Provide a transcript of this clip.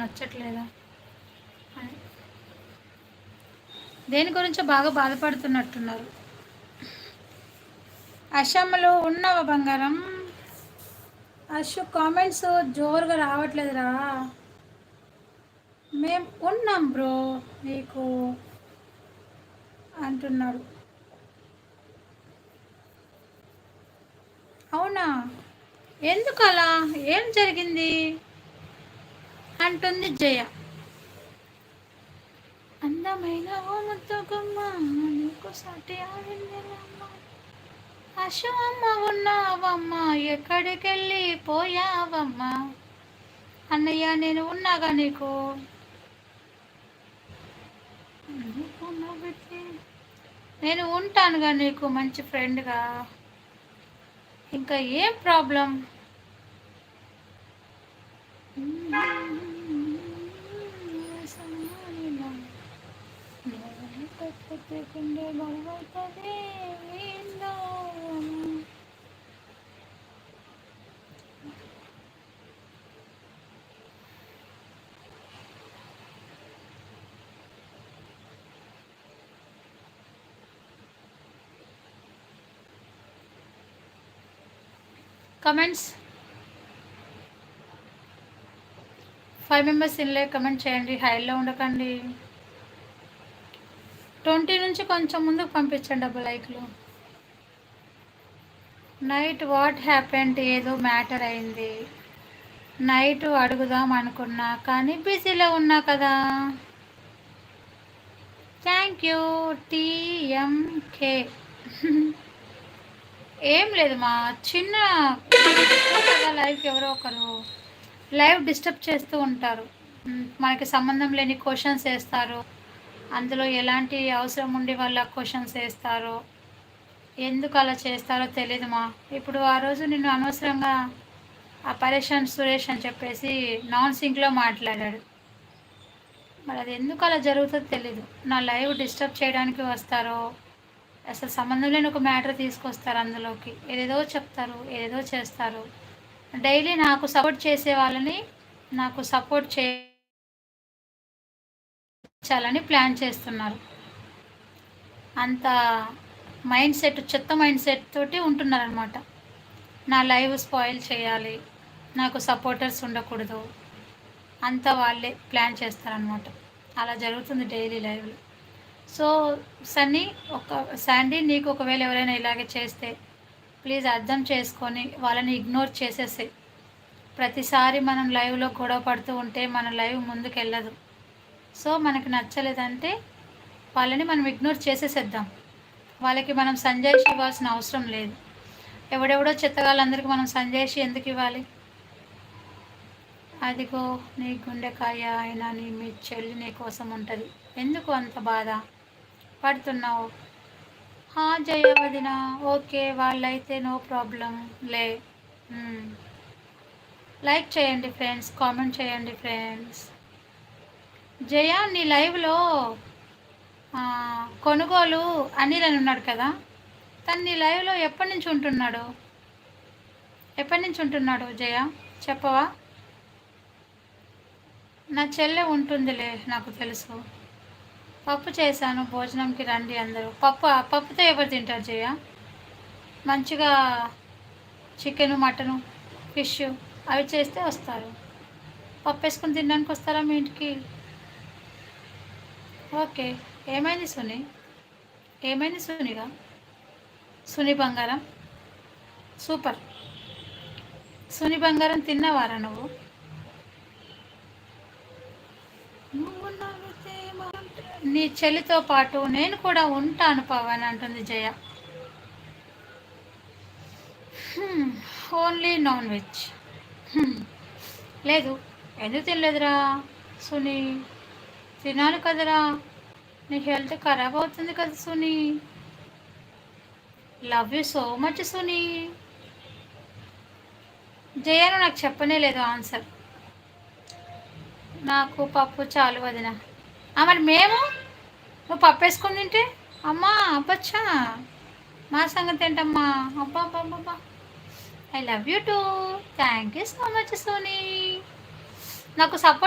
నచ్చట్లేదా అని దేని గురించో బాగా బాధపడుతున్నట్టున్నారు. అస్సాంలో ఉన్నావా బంగారం? అశు కామెంట్స్ జోరుగా రావట్లేదురా. మేము ఉన్నాం బ్రో నీకు అంటున్నాడు. అవునా, ఎందుకు అలా, ఏం జరిగింది అంటుంది జయ. అందమైన ఓ ముద్దుగుమ్మ నీకు సాటి ఆడిందిలమ్మ. అశు అమ్మ ఉన్నావమ్మ, ఎక్కడికెళ్ళి పోయావమ్మ. అన్నయ్య నేను ఉన్నాగా నీకు. నేను ఉంటానుగా నీకు మంచి ఫ్రెండ్గా. ఇంకా ఏం ప్రాబ్లం? కమెంట్స్ 5 మెంబర్స్ ఇన్లే కమెంట్ చేయండి, హైలో ఉండకండి. 20 నుంచి కొంచెం ముందుకు పంపించండి డబ్బు లైక్లు. నైట్ వాట్ హ్యాపెండ్, ఏదో మ్యాటర్ అయింది. నైట్ అడుగుదాం అనుకున్నా కానీ బిజీలో ఉన్నా కదా. Thank you TMK. ఏం లేదు మా చిన్న లైఫ్ ఎవరో ఒకరు లైవ్ డిస్టర్బ్ చేస్తూ ఉంటారు. మనకి సంబంధం లేని క్వశ్చన్స్ వేస్తారు, అందులో ఎలాంటి అవసరం ఉండి వాళ్ళ క్వశ్చన్స్ వేస్తారో, ఎందుకు అలా చేస్తారో తెలీదు మా. ఇప్పుడు ఆ రోజు నిన్ను అనవసరంగా ఆ పరేషాన్ సురేష్ అని చెప్పేసి నాన్ సింక్లో మాట్లాడాడు. మరి అది ఎందుకు అలా జరుగుతుందో తెలీదు. నా లైవ్ డిస్టర్బ్ చేయడానికి వస్తారో, అసలు సంబంధం లేని ఒక మ్యాటర్ తీసుకొస్తారు, అందులోకి ఏదేదో చెప్తారు, ఏదేదో చేస్తారు. డైలీ నాకు సపోర్ట్ చేసే వాళ్ళని నాకు సపోర్ట్ చేయాలని ప్లాన్ చేస్తున్నారు. అంత మైండ్ సెట్, చెత్త మైండ్ సెట్ తోటి ఉంటున్నారనమాట. నా లైవ్ స్పాయిల్ చేయాలి, నాకు సపోర్టర్స్ ఉండకూడదు, అంతా వాళ్ళే ప్లాన్ చేస్తారనమాట. అలా జరుగుతుంది డైలీ లైవ్లో. సో శాండీ నీకు ఒకవేళ ఎవరైనా ఇలాగే చేస్తే ప్లీజ్ అర్థం చేసుకొని వాళ్ళని ఇగ్నోర్ చేసేసి. ప్రతిసారి మనం లైవ్లో గొడవ పడుతూ ఉంటే మన లైవ్ ముందుకు వెళ్ళదు. సో మనకి నచ్చలేదంటే వాళ్ళని మనం ఇగ్నోర్ చేసేసేద్దాం. వాళ్ళకి మనం సంజాయిషి ఇవ్వాల్సిన అవసరం లేదు. ఎవడెవడో చెత్తగాళ్ళందరికీ మనం సంజాయిషి ఎందుకు ఇవ్వాలి? అదిగో నీ గుండెకాయ అయినా మీ చెల్లి నీ కోసం ఉంటుంది, ఎందుకు అంత బాధ పడుతున్నావు? జయ వదిన, ఓకే వాళ్ళైతే నో ప్రాబ్లం లే. లైక్ చేయండి ఫ్రెండ్స్, కామెంట్ చేయండి ఫ్రెండ్స్. జయ నీ లైవ్లో కొనుగోలు అనిల్ అని ఉన్నాడు కదా, తను నీ లైవ్లో ఎప్పటి నుంచి ఉంటున్నాడు జయ చెప్పవా? నా చెల్లె ఉంటుందిలే, నాకు తెలుసు. పప్పు చేశాను, భోజనంకి రండి అందరూ. పప్పుతో ఎవరు తింటారు జయ? మంచిగా చికెను, మటను, ఫిష్ అవి చేస్తే వస్తారు. పప్పు వేసుకుని తినడానికి వస్తారా మీ ఇంటికి? ఓకే. ఏమైంది సునిగా? సుని బంగారం సూపర్. సుని బంగారం తిన్నవారా నువ్వు? నీ చెల్లితో పాటు నేను కూడా ఉంటాను పవన్ అంటుంది జయ. Only non veg. లేదు, ఎందుకు తినలేదురా సుని? తినాలి కదరా, నీ హెల్త్ ఖరాబ్ అవుతుంది కదా Suni. Love you so much Suni. జయను నాకు చెప్పనే లేదు ఆన్సర్. నాకు పప్పు చాలు వదిన. మరి నువ్వు పప్పు వేసుకొని తింటే అమ్మా అబ్బచ్చా, మా సంగతి ఏంటమ్మా? అబ్బా అబ్బా, I love you too. Thank you so much Soni. నాకు సపోర్ట్